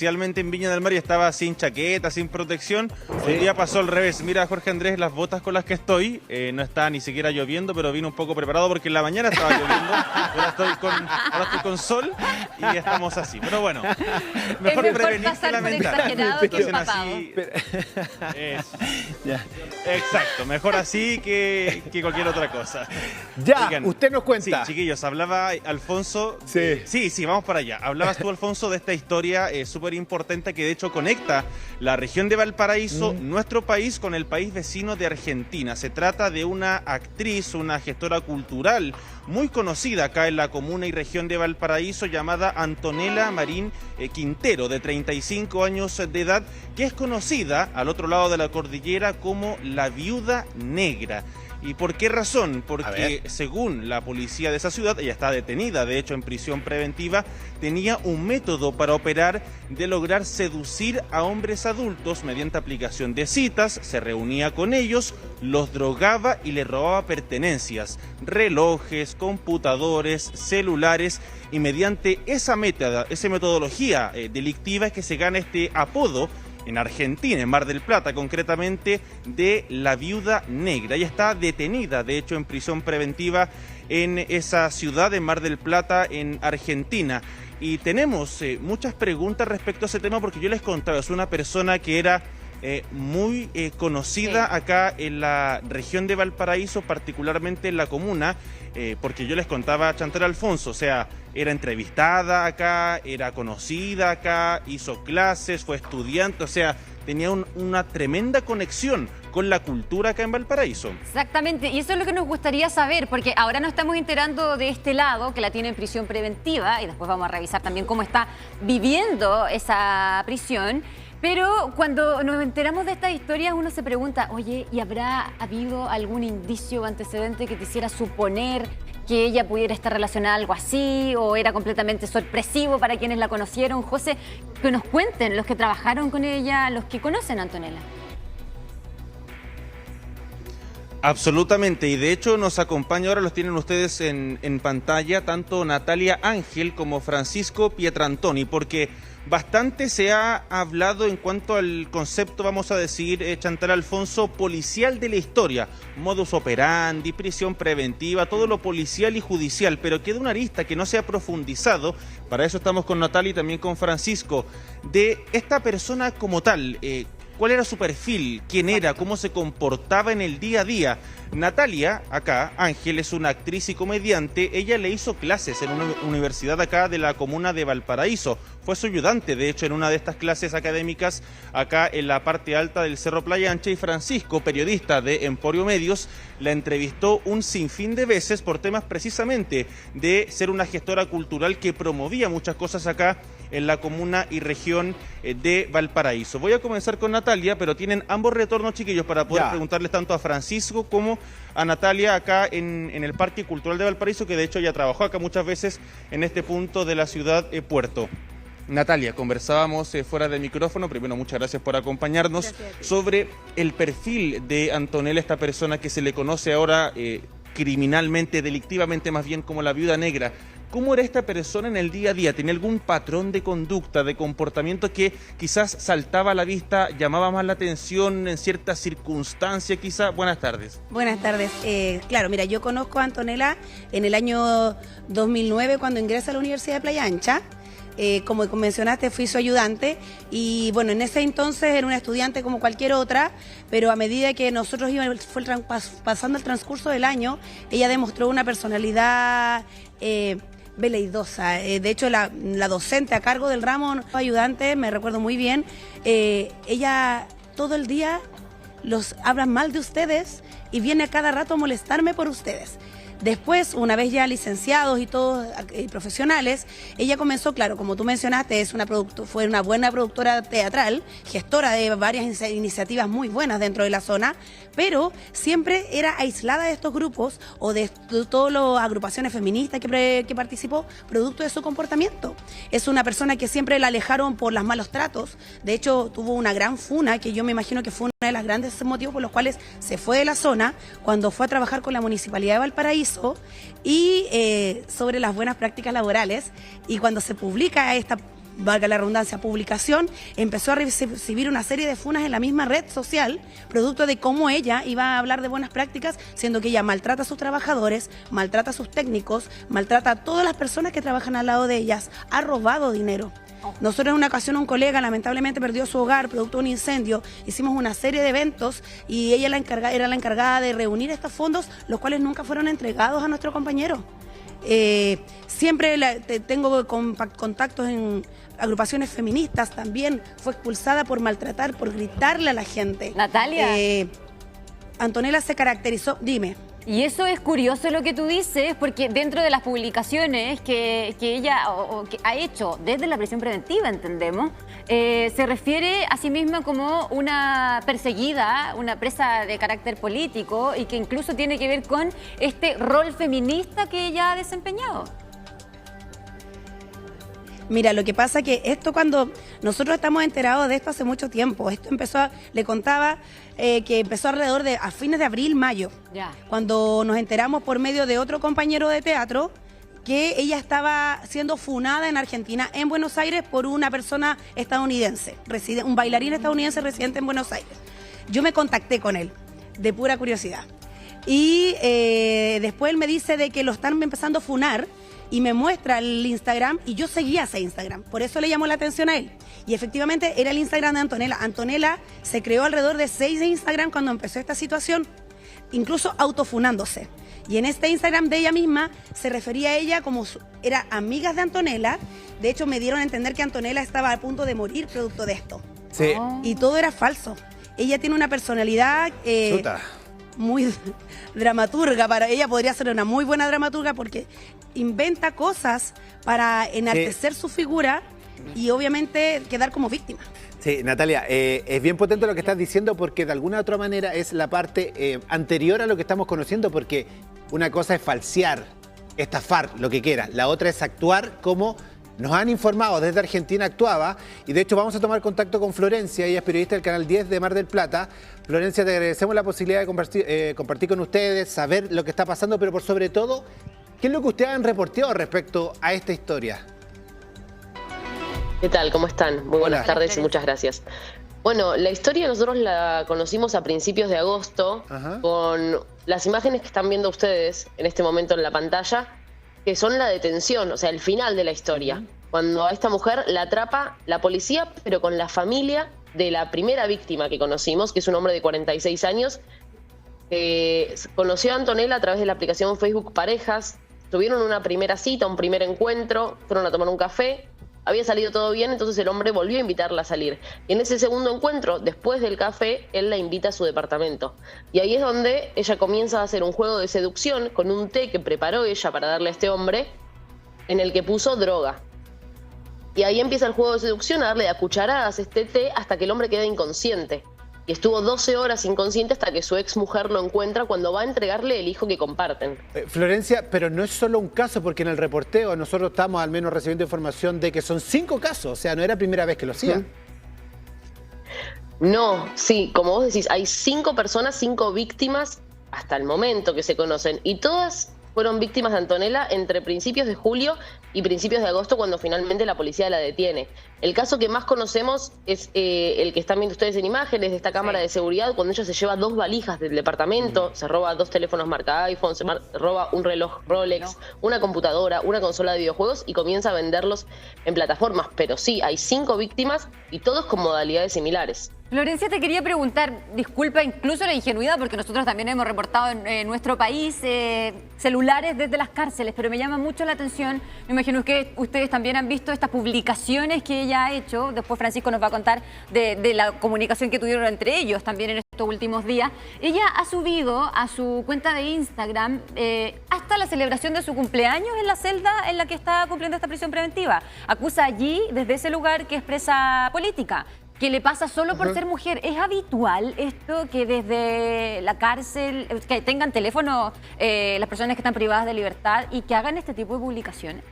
Especialmente en Viña del Mar y estaba sin chaqueta, sin protección. Sí. Hoy día pasó al revés. Mira, Jorge Andrés, las botas con las que estoy, no está ni siquiera lloviendo, pero vine un poco preparado porque en la mañana estaba lloviendo. Ahora estoy con sol y estamos así. Pero bueno, mejor prevenir que lamentar. Exacto, mejor así que cualquier otra cosa. Ya, oigan, usted nos cuenta. Sí, chiquillos, hablaba Alfonso. Sí, vamos para allá. Hablabas tú, Alfonso, de esta historia súper importante que de hecho conecta la región de Valparaíso, nuestro país, con el país vecino de Argentina. Se trata de una actriz, una gestora cultural muy conocida acá en la comuna y región de Valparaíso, llamada Antonella Marín Quintero, de 35 años de edad, que es conocida al otro lado de la cordillera como la Viuda Negra. ¿Y por qué razón? Porque según la policía de esa ciudad, ella está detenida, de hecho en prisión preventiva, tenía un método para operar de lograr seducir a hombres adultos mediante aplicación de citas, se reunía con ellos, los drogaba y les robaba pertenencias, relojes, computadores, celulares, y mediante esa metodología delictiva es que se gana este apodo en Argentina, en Mar del Plata, concretamente, de la Viuda Negra. Ella está detenida, de hecho, en prisión preventiva en esa ciudad de Mar del Plata, en Argentina. Y tenemos muchas preguntas respecto a ese tema, porque yo les contaba, es una persona que era muy conocida acá en la región de Valparaíso, particularmente en la comuna, porque yo les contaba, Chantal Alfonso, o sea, era entrevistada acá, era conocida acá, hizo clases, fue estudiante, o sea, tenía una tremenda conexión con la cultura acá en Valparaíso. Exactamente, y eso es lo que nos gustaría saber, porque ahora nos estamos enterando de este lado, que la tiene en prisión preventiva, y después vamos a revisar también cómo está viviendo esa prisión. Pero cuando nos enteramos de estas historias, uno se pregunta, oye, ¿y habrá habido algún indicio o antecedente que te hiciera suponer que ella pudiera estar relacionada a algo así, o era completamente sorpresivo para quienes la conocieron? José, que nos cuenten los que trabajaron con ella, los que conocen a Antonella. Absolutamente, y de hecho nos acompaña, ahora los tienen ustedes en pantalla, tanto Natalia Ángel como Francisco Pietrantoni, porque bastante se ha hablado en cuanto al concepto, vamos a decir, Chantal Alfonso, policial de la historia, modus operandi, prisión preventiva, todo lo policial y judicial, pero queda una arista que no se ha profundizado. Para eso estamos con Natalia y también con Francisco, de esta persona como tal. ¿Cuál era su perfil? ¿Quién era? ¿Cómo se comportaba en el día a día? Natalia, acá, Ángel, es una actriz y comediante. Ella le hizo clases en una universidad acá de la comuna de Valparaíso. Fue su ayudante, de hecho, en una de estas clases académicas acá en la parte alta del Cerro Playa Ancha. Y Francisco, periodista de Emporio Medios, la entrevistó un sinfín de veces por temas precisamente de ser una gestora cultural que promovía muchas cosas acá en la comuna y región de Valparaíso. Voy a comenzar con Natalia, pero tienen ambos retornos, chiquillos, para poder preguntarles tanto a Francisco como a Natalia acá en el Parque Cultural de Valparaíso, que de hecho ya trabajó acá muchas veces en este punto de la ciudad Puerto. Natalia, conversábamos fuera de micrófono, primero muchas gracias por acompañarnos, sobre el perfil de Antonella, esta persona que se le conoce ahora criminalmente, delictivamente más bien, como la Viuda Negra. ¿Cómo era esta persona en el día a día? ¿Tenía algún patrón de conducta, de comportamiento que quizás saltaba a la vista, llamaba más la atención en ciertas circunstancias quizás? Buenas tardes. Buenas tardes. Claro, mira, yo conozco a Antonella en el año 2009 cuando ingresa a la Universidad de Playa Ancha. Como mencionaste, fui su ayudante y bueno, en ese entonces era una estudiante como cualquier otra, pero a medida que nosotros fue pasando el transcurso del año, ella demostró una personalidad veleidosa. De hecho, la docente a cargo del ramo ayudante, me recuerdo muy bien, ella todo el día los habla mal de ustedes y viene a cada rato a molestarme por ustedes. Después, una vez ya licenciados y todos profesionales, ella comenzó, claro, como tú mencionaste, fue una buena productora teatral, gestora de varias iniciativas muy buenas dentro de la zona, pero siempre era aislada de estos grupos o de todas las agrupaciones feministas que participó, producto de su comportamiento. Es una persona que siempre la alejaron por los malos tratos. De hecho, tuvo una gran funa, que yo me imagino que fue uno de los grandes motivos por los cuales se fue de la zona, cuando fue a trabajar con la Municipalidad de Valparaíso y sobre las buenas prácticas laborales. Y cuando se publica valga la redundancia, publicación, empezó a recibir una serie de funas en la misma red social, producto de cómo ella iba a hablar de buenas prácticas, siendo que ella maltrata a sus trabajadores, maltrata a sus técnicos, maltrata a todas las personas que trabajan al lado de ellas, ha robado dinero. Nosotros en una ocasión un colega lamentablemente perdió su hogar producto de un incendio, hicimos una serie de eventos y ella era la encargada de reunir estos fondos, los cuales nunca fueron entregados a nuestro compañero. Siempre tengo contactos en agrupaciones feministas, también fue expulsada por maltratar, por gritarle a la gente. Natalia. Antonella se caracterizó, dime. Y eso es curioso lo que tú dices, porque dentro de las publicaciones que ella que ha hecho desde la prisión preventiva, entendemos, se refiere a sí misma como una perseguida, una presa de carácter político y que incluso tiene que ver con este rol feminista que ella ha desempeñado. Mira, lo que pasa que esto cuando nosotros estamos enterados de esto hace mucho tiempo, esto empezó, le contaba que empezó alrededor de a fines de abril, mayo, cuando nos enteramos por medio de otro compañero de teatro que ella estaba siendo funada en Argentina, en Buenos Aires, por una persona estadounidense, un bailarín estadounidense residente en Buenos Aires. Yo me contacté con él, de pura curiosidad, y después él me dice de que lo están empezando a funar, y me muestra el Instagram y yo seguía ese Instagram, por eso le llamó la atención a él. Y efectivamente era el Instagram de Antonella. Antonella se creó alrededor de 6 de Instagram cuando empezó esta situación, incluso autofunándose. Y en este Instagram de ella misma se refería a ella como era amigas de Antonella. De hecho me dieron a entender que Antonella estaba a punto de morir producto de esto. Sí. Y todo era falso. Ella tiene una personalidad muy dramaturga, para ella podría ser una muy buena dramaturga porque inventa cosas para enaltecer su figura y obviamente quedar como víctima. Sí, Natalia, es bien potente lo que estás diciendo porque de alguna u otra manera es la parte anterior a lo que estamos conociendo, porque una cosa es falsear, estafar, lo que quieras, la otra es actuar como nos han informado desde Argentina actuaba, y de hecho vamos a tomar contacto con Florencia, ella es periodista del Canal 10 de Mar del Plata. Florencia, te agradecemos la posibilidad de compartir con ustedes, saber lo que está pasando, pero por sobre todo, ¿qué es lo que ustedes han reporteado respecto a esta historia? ¿Qué tal? ¿Cómo están? Muy buenas tardes y muchas gracias. Bueno, la historia nosotros la conocimos a principios de agosto con las imágenes que están viendo ustedes en este momento en la pantalla, que son la detención, o sea, el final de la historia. Cuando a esta mujer la atrapa la policía, pero con la familia de la primera víctima que conocimos, que es un hombre de 46 años, conoció a Antonella a través de la aplicación Facebook Parejas, tuvieron una primera cita, un primer encuentro, fueron a tomar un café, había salido todo bien, entonces el hombre volvió a invitarla a salir. Y en ese segundo encuentro, después del café, él la invita a su departamento. Y ahí es donde ella comienza a hacer un juego de seducción con un té que preparó ella para darle a este hombre, en el que puso droga. Y ahí empieza el juego de seducción, a darle a cucharadas este té hasta que el hombre queda inconsciente. Y estuvo 12 horas inconsciente hasta que su ex mujer lo encuentra cuando va a entregarle el hijo que comparten. Florencia, pero no es solo un caso, porque en el reporteo nosotros estamos al menos recibiendo información de que son 5 casos, o sea, no era primera vez que lo hacían. No, sí, como vos decís, hay 5 personas, 5 víctimas hasta el momento que se conocen, y todas fueron víctimas de Antonella entre principios de julio y principios de agosto, cuando finalmente la policía la detiene. El caso que más conocemos es el que están viendo ustedes en imágenes de esta cámara de seguridad, cuando ella se lleva 2 valijas del departamento, se roba 2 teléfonos marca iPhone, se roba un reloj Rolex, una computadora, una consola de videojuegos y comienza a venderlos en plataformas. Pero sí, hay 5 víctimas y todos con modalidades similares. Florencia, te quería preguntar, disculpa incluso la ingenuidad, porque nosotros también hemos reportado en nuestro país celulares desde las cárceles, pero me llama mucho la atención, me imagino que ustedes también han visto estas publicaciones que ella ha hecho, después Francisco nos va a contar de la comunicación que tuvieron entre ellos también en estos últimos días. Ella ha subido a su cuenta de Instagram hasta la celebración de su cumpleaños en la celda en la que está cumpliendo esta prisión preventiva. Acusa allí, desde ese lugar, que es presa política, que le pasa solo por ser mujer. ¿Es habitual esto que desde la cárcel, que tengan teléfono las personas que están privadas de libertad y que hagan este tipo de publicaciones?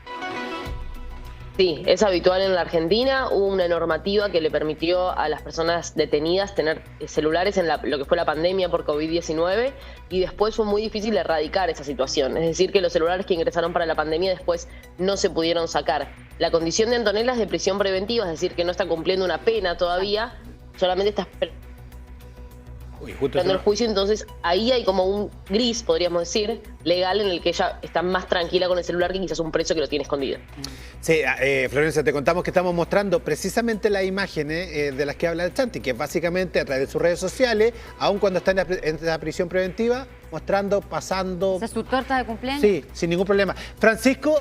Sí, es habitual en la Argentina. Hubo una normativa que le permitió a las personas detenidas tener celulares en lo que fue la pandemia por COVID-19 y después fue muy difícil erradicar esa situación. Es decir, que los celulares que ingresaron para la pandemia después no se pudieron sacar. La condición de Antonella es de prisión preventiva, es decir, que no está cumpliendo una pena todavía, solamente está esperando el juicio, entonces ahí hay como un gris, podríamos decir, legal, en el que ella está más tranquila con el celular que quizás un preso que lo tiene escondido. Sí, Florencia, te contamos que estamos mostrando precisamente las imágenes de las que habla el Chanti, que es básicamente a través de sus redes sociales, aun cuando está en la prisión preventiva, mostrando, pasando... ¿Esa es su torta de cumpleaños? Sí, sin ningún problema. Francisco,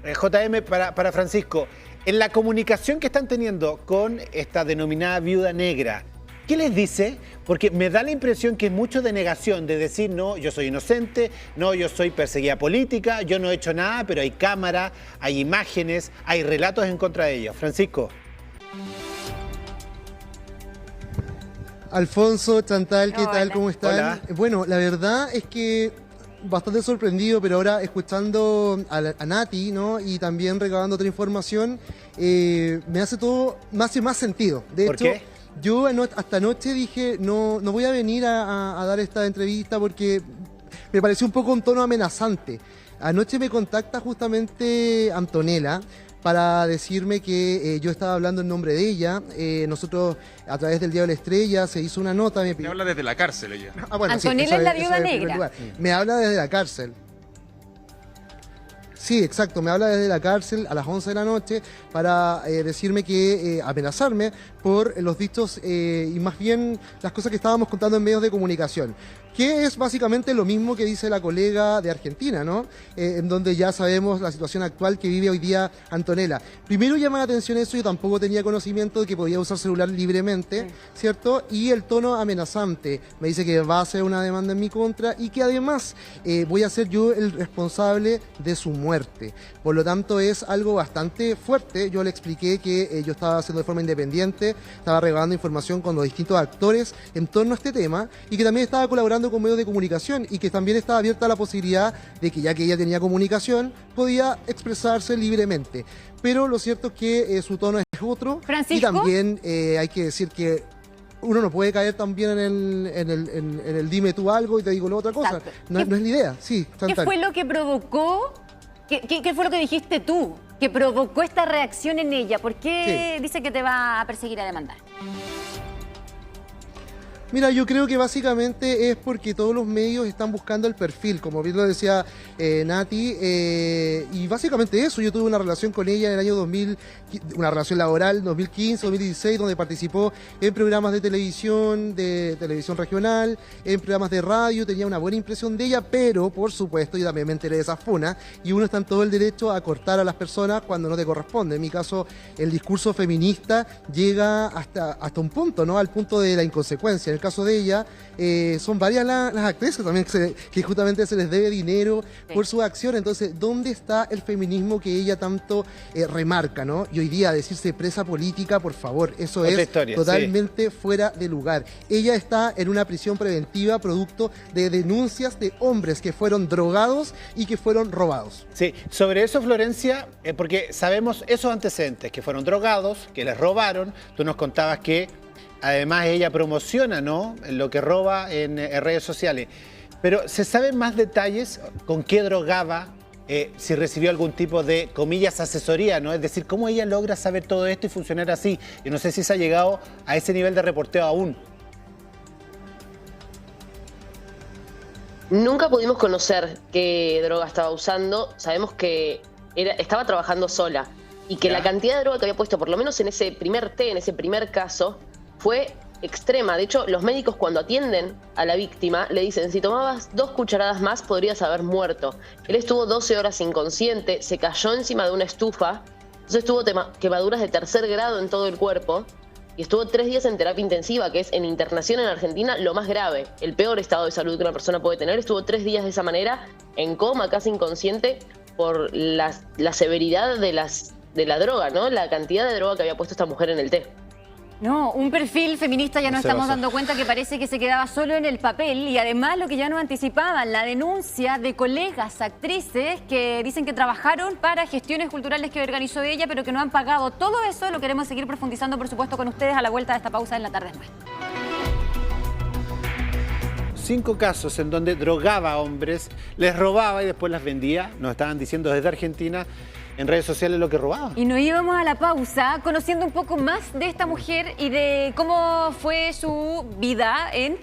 JM, para Francisco, en la comunicación que están teniendo con esta denominada viuda negra, ¿qué les dice? Porque me da la impresión que es mucho de negación, de decir, no, yo soy inocente, no, yo soy perseguida política, yo no he hecho nada, pero hay cámara, hay imágenes, hay relatos en contra de ellos. Francisco. Alfonso, Chantal, ¿qué tal? Hola. ¿Cómo están? Hola. Bueno, la verdad es que bastante sorprendido, pero ahora escuchando a Nati, ¿no? Y también recabando otra información, me hace más sentido. De ¿Por hecho, qué? yo hasta anoche dije, no voy a venir a dar esta entrevista porque me pareció un poco un tono amenazante. Anoche me contacta justamente Antonella para decirme que yo estaba hablando en nombre de ella. Nosotros, a través del Diario de la Estrella, se hizo una nota. Me habla desde la cárcel ella. Bueno, Antonella es la viuda en primer negra. lugar. Me habla desde la cárcel. Sí, exacto, me habla desde la cárcel a las 11 de la noche para decirme que, amenazarme por los dichos y más bien las cosas que estábamos contando en medios de comunicación. Que es básicamente lo mismo que dice la colega de Argentina, ¿no? En donde ya sabemos la situación actual que vive hoy día Antonella. Primero llama la atención eso, yo tampoco tenía conocimiento de que podía usar celular libremente, ¿cierto? Y el tono amenazante, me dice que va a hacer una demanda en mi contra y que además voy a ser yo el responsable de su muerte. Por lo tanto es algo bastante fuerte. Yo le expliqué que yo estaba haciendo de forma independiente, estaba regalando información con los distintos actores en torno a este tema y que también estaba colaborando con medios de comunicación y que también estaba abierta la posibilidad de que ya que ella tenía comunicación, podía expresarse libremente. Pero lo cierto es que su tono es otro. ¿Francisco? Y también hay que decir que uno no puede caer también en el dime tú algo y te digo la otra cosa. Exacto. No es la idea. Sí, ¿Qué Chantal. fue lo que provocó? ¿Qué fue lo que dijiste tú que provocó esta reacción en ella? ¿Por qué dice que te va a perseguir a demandar? Mira, yo creo que básicamente es porque todos los medios están buscando el perfil, como bien lo decía Nati, y básicamente eso. Yo tuve una relación con ella en el año 2000, una relación laboral 2015, 2016, donde participó en programas de televisión regional, en programas de radio, tenía una buena impresión de ella, pero por supuesto, y también me enteré de esa funa, y uno está en todo el derecho a cortar a las personas cuando no te corresponde. En mi caso, el discurso feminista llega hasta un punto, ¿no? Al punto de la inconsecuencia. En el caso de ella, son varias las actrices también que justamente se les debe dinero por su acción. Entonces, ¿dónde está el feminismo que ella tanto remarca, ¿no? Y hoy día decirse presa política, por favor, eso Otra es historia, totalmente fuera de lugar. Ella está en una prisión preventiva producto de denuncias de hombres que fueron drogados y que fueron robados. Sí, sobre eso, Florencia, porque sabemos esos antecedentes, que fueron drogados, que les robaron. Tú nos contabas que además ella promociona, ¿no?, lo que roba en redes sociales. Pero ¿se saben más detalles con qué drogaba? Si recibió algún tipo de, comillas, asesoría, ¿no? Es decir, ¿cómo ella logra saber todo esto y funcionar así? Yo no sé si se ha llegado a ese nivel de reporteo aún. Nunca pudimos conocer qué droga estaba usando. Sabemos que estaba trabajando sola y que la cantidad de droga que había puesto, por lo menos en ese primer té, en ese primer caso, fue extrema. De hecho, los médicos cuando atienden a la víctima le dicen, si tomabas 2 cucharadas más podrías haber muerto. Él estuvo 12 horas inconsciente, se cayó encima de una estufa, entonces tuvo quemaduras de 3er grado en todo el cuerpo y estuvo 3 días en terapia intensiva, que es en internación en Argentina lo más grave, el peor estado de salud que una persona puede tener. Estuvo 3 días de esa manera, en coma, casi inconsciente, por la severidad de la droga, ¿no? La cantidad de droga que había puesto esta mujer en el té. No, un perfil feminista ya nos estamos dando cuenta que parece que se quedaba solo en el papel y además lo que ya nos anticipaban, la denuncia de colegas actrices que dicen que trabajaron para gestiones culturales que organizó ella pero que no han pagado. Todo eso lo queremos seguir profundizando, por supuesto, con ustedes a la vuelta de esta pausa en La Tarde es Más. 5 casos en donde drogaba a hombres, les robaba y después las vendía, nos estaban diciendo desde Argentina. en redes sociales lo que robaba. Y nos íbamos a la pausa conociendo un poco más de esta mujer y de cómo fue su vida en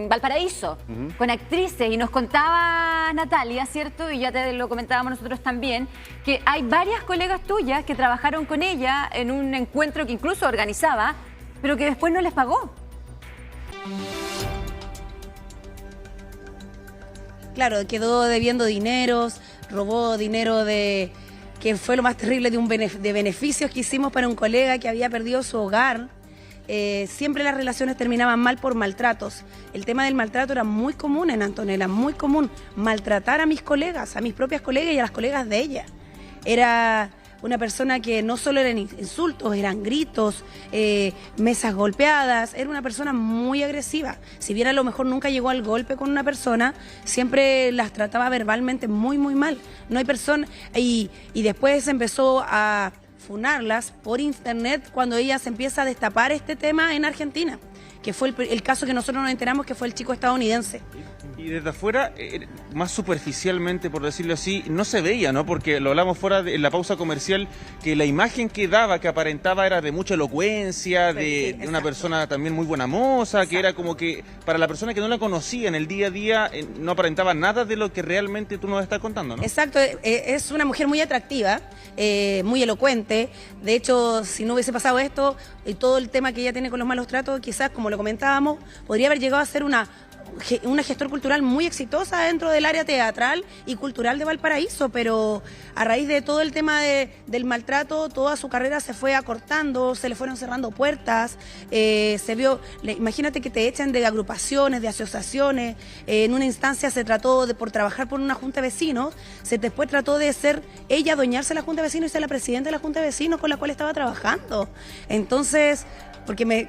Valparaíso, con actrices. Y nos contaba Natalia, ¿cierto? Y ya te lo comentábamos nosotros también, que hay varias colegas tuyas que trabajaron con ella en un encuentro que incluso organizaba, pero que después no les pagó. Claro, quedó debiendo dineros, robó dinero que fue lo más terrible de beneficios que hicimos para un colega que había perdido su hogar. Siempre las relaciones terminaban mal por maltratos. El tema del maltrato era muy común en Antonella, muy común. Maltratar a mis colegas, a mis propias colegas y a las colegas de ella. Era una persona que no solo eran insultos, eran gritos, mesas golpeadas. Era una persona muy agresiva. Si bien a lo mejor nunca llegó al golpe con una persona, siempre las trataba verbalmente muy, muy mal. No hay persona. Y después empezó a funarlas por internet cuando ella se empieza a destapar este tema en Argentina, que fue el caso que nosotros nos enteramos, que fue el chico estadounidense. Y desde afuera, más superficialmente, por decirlo así, no se veía, ¿no? Porque lo hablamos fuera en la pausa comercial, que la imagen que daba, que aparentaba, era de mucha elocuencia, de una persona también muy buena moza, que era como que para la persona que no la conocía en el día a día, no aparentaba nada de lo que realmente tú nos estás contando, ¿no? Exacto, es una mujer muy atractiva, muy elocuente. De hecho, si no hubiese pasado esto y todo el tema que ella tiene con los malos tratos, quizás, como lo comentábamos, podría haber llegado a ser una gestor cultural muy exitosa dentro del área teatral y cultural de Valparaíso, pero a raíz de todo el tema del maltrato, toda su carrera se fue acortando, se le fueron cerrando puertas, se vio, imagínate que te echan de agrupaciones, de asociaciones, en una instancia se trató por trabajar por una junta de vecinos, después trató de ser ella, adueñarse de la junta de vecinos y ser la presidenta de la junta de vecinos con la cual estaba trabajando. Entonces, porque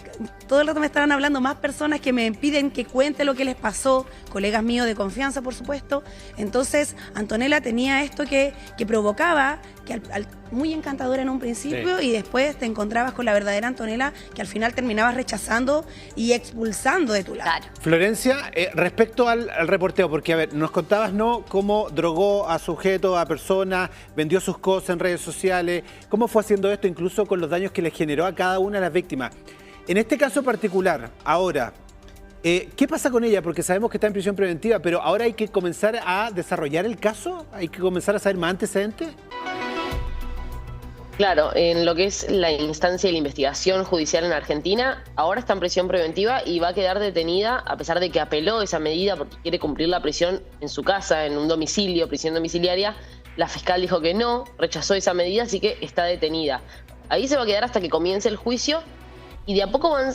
todo el rato me estaban hablando más personas que me piden que cuente lo que les pasó, colegas míos de confianza, por supuesto. Entonces, Antonella tenía esto que provocaba, que muy encantadora en un principio, y después te encontrabas con la verdadera Antonella, que al final terminabas rechazando y expulsando de tu lado. Claro. Florencia, respecto al reporteo, porque, a ver, nos contabas, ¿no?, cómo drogó a sujetos, a personas, vendió sus cosas en redes sociales, cómo fue haciendo esto incluso con los daños que le generó a cada una de las víctimas. En este caso particular, ahora, ¿qué pasa con ella? Porque sabemos que está en prisión preventiva, pero ahora hay que comenzar a desarrollar el caso, hay que comenzar a saber más antecedentes. Claro, en lo que es la instancia de la investigación judicial en Argentina, ahora está en prisión preventiva y va a quedar detenida, a pesar de que apeló esa medida porque quiere cumplir la prisión en su casa, en un domicilio, prisión domiciliaria. La fiscal dijo que no, rechazó esa medida, así que está detenida. Ahí se va a quedar hasta que comience el juicio y de a poco van.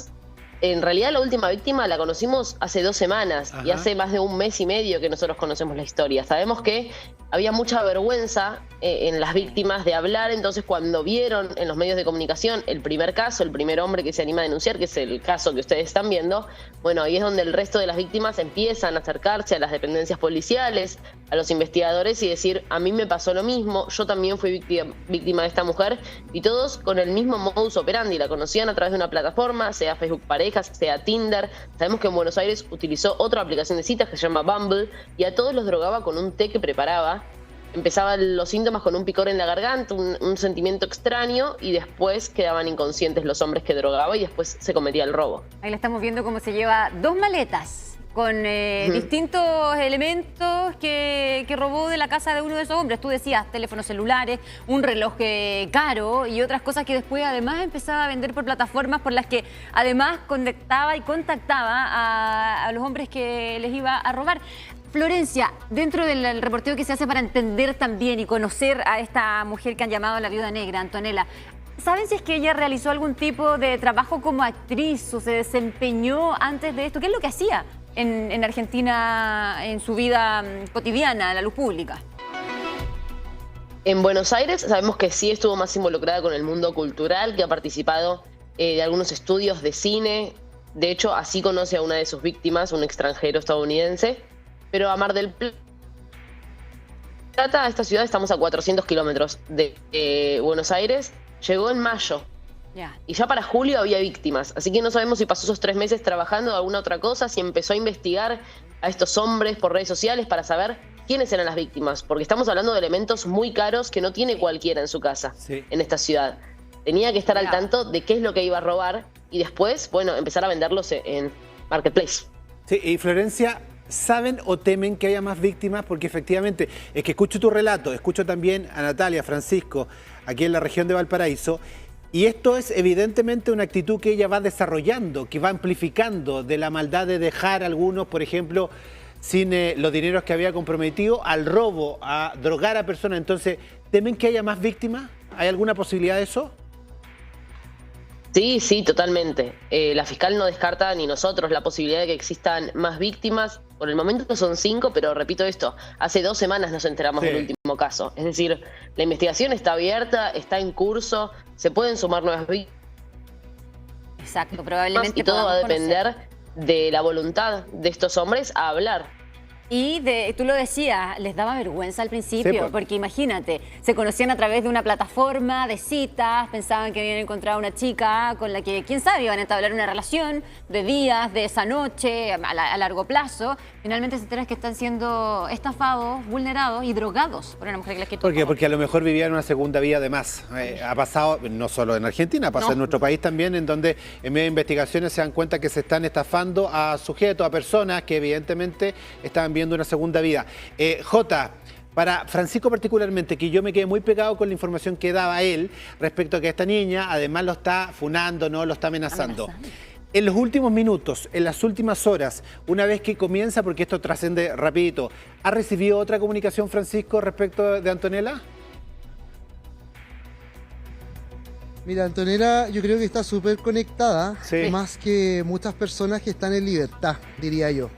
En realidad la última víctima la conocimos hace 2 semanas. Ajá. Y hace más de 1 mes y medio que nosotros conocemos la historia. Sabemos que había mucha vergüenza en las víctimas de hablar, entonces cuando vieron en los medios de comunicación el primer caso, el primer hombre que se anima a denunciar, que es el caso que ustedes están viendo, bueno, ahí es donde el resto de las víctimas empiezan a acercarse a las dependencias policiales, a los investigadores y decir, a mí me pasó lo mismo, yo también fui víctima de esta mujer, y todos con el mismo modus operandi, la conocían a través de una plataforma, sea Facebook Parejas, sea Tinder. Sabemos que en Buenos Aires utilizó otra aplicación de citas que se llama Bumble y a todos los drogaba con un té que preparaba. Empezaban los síntomas con un picor en la garganta, un sentimiento extraño, y después quedaban inconscientes los hombres que drogaba y después se cometía el robo. Ahí la estamos viendo cómo se lleva 2 maletas con distintos elementos que robó de la casa de uno de esos hombres. Tú decías teléfonos celulares, un reloj caro y otras cosas que después además empezaba a vender por plataformas por las que además conectaba y contactaba a los hombres que les iba a robar. Florencia, dentro del reporteo que se hace para entender también y conocer a esta mujer que han llamado la viuda negra, Antonella, ¿saben si es que ella realizó algún tipo de trabajo como actriz o se desempeñó antes de esto? ¿Qué es lo que hacía en Argentina en su vida cotidiana, a la luz pública? En Buenos Aires sabemos que sí estuvo más involucrada con el mundo cultural, que ha participado de algunos estudios de cine. De hecho, así conoce a una de sus víctimas, un extranjero estadounidense. Pero a Mar del Plata, a esta ciudad, estamos a 400 kilómetros de Buenos Aires, llegó en mayo. Y ya para julio había víctimas. Así que no sabemos si pasó esos 3 meses trabajando de alguna otra cosa, si empezó a investigar a estos hombres por redes sociales para saber quiénes eran las víctimas, porque estamos hablando de elementos muy caros que no tiene cualquiera en su casa, Sí. en esta ciudad. Tenía que estar al tanto de qué es lo que iba a robar y después, bueno, empezar a venderlos en Marketplace. Sí, y Florencia, ¿saben o temen que haya más víctimas? Porque efectivamente, es que escucho tu relato, escucho también a Natalia, Francisco, aquí en la región de Valparaíso, y esto es evidentemente una actitud que ella va desarrollando, que va amplificando de la maldad de dejar a algunos, por ejemplo, sin los dineros que había comprometido, al robo, a drogar a personas. Entonces, ¿temen que haya más víctimas? ¿Hay alguna posibilidad de eso? Sí, sí, totalmente. La fiscal no descarta, ni nosotros, la posibilidad de que existan más víctimas. Por el momento son 5, pero repito esto, hace 2 semanas nos enteramos del último caso. Es decir, la investigación está abierta, está en curso, se pueden sumar nuevas víctimas. Exacto, probablemente. Y todo va a podamos conocer. depender de la voluntad de estos hombres a hablar. Y tú lo decías, les daba vergüenza al principio, Sí, pues. porque imagínate, se conocían a través de una plataforma de citas, pensaban que habían encontrado una chica con la que, quién sabe, iban a entablar una relación de días, de esa noche, a largo plazo. Finalmente se enteran que están siendo estafados, vulnerados y drogados por una mujer que les quitó ¿Por qué? todo. Porque a lo mejor vivían una segunda vida además. Ha pasado no solo en Argentina, pasa en nuestro país también, en donde en medio de investigaciones se dan cuenta que se están estafando a sujetos, a personas que evidentemente estaban viendo una segunda vida. Jota, para Francisco particularmente, que yo me quedé muy pegado con la información que daba él respecto a que esta niña además lo está funando, no lo está amenazando. En los últimos minutos, en las últimas horas, una vez que comienza, porque esto trasciende rapidito, ¿ha recibido otra comunicación, Francisco, respecto de Antonella? Mira, Antonella, yo creo que está súper conectada, Sí. más que muchas personas que están en libertad, diría yo.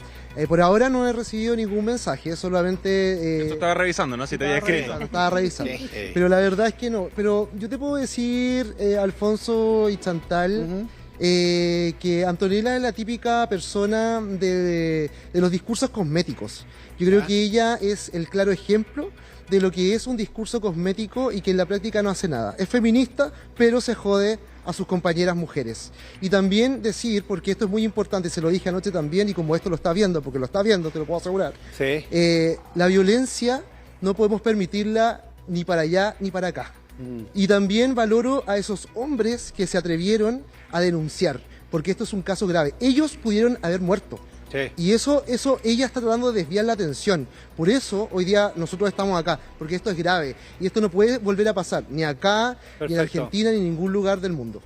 Por ahora no he recibido ningún mensaje, solamente... Tú estabas revisando, ¿no? Si te había escrito. Estaba revisando. Sí. Pero la verdad es que no. Pero yo te puedo decir, Alfonso y Chantal, que Antonella es la típica persona de los discursos cosméticos. Yo creo que ella es el claro ejemplo de lo que es un discurso cosmético y que en la práctica no hace nada. Es feminista, pero se jode a sus compañeras mujeres. Y también decir, porque esto es muy importante, se lo dije anoche también, y como esto lo está viendo, porque lo está viendo, te lo puedo asegurar, Sí. la violencia no podemos permitirla ni para allá ni para acá. Y también valoro a esos hombres que se atrevieron a denunciar, porque esto es un caso grave. Ellos pudieron haber muerto. Sí. Y eso ella está tratando de desviar la atención. Por eso hoy día nosotros estamos acá, porque esto es grave. Y esto no puede volver a pasar, ni acá, ni en Perfecto. Argentina, ni en ningún lugar del mundo.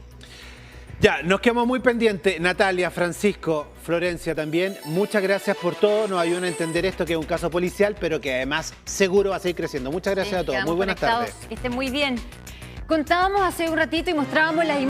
Ya, nos quedamos muy pendientes. Natalia, Francisco, Florencia también. Muchas gracias por todo. Nos ayudan a entender esto que es un caso policial, pero que además seguro va a seguir creciendo. Muchas gracias a todos. Quedamos Muy buenas conectados. tardes. Que estén muy bien. Contábamos hace un ratito y mostrábamos las imágenes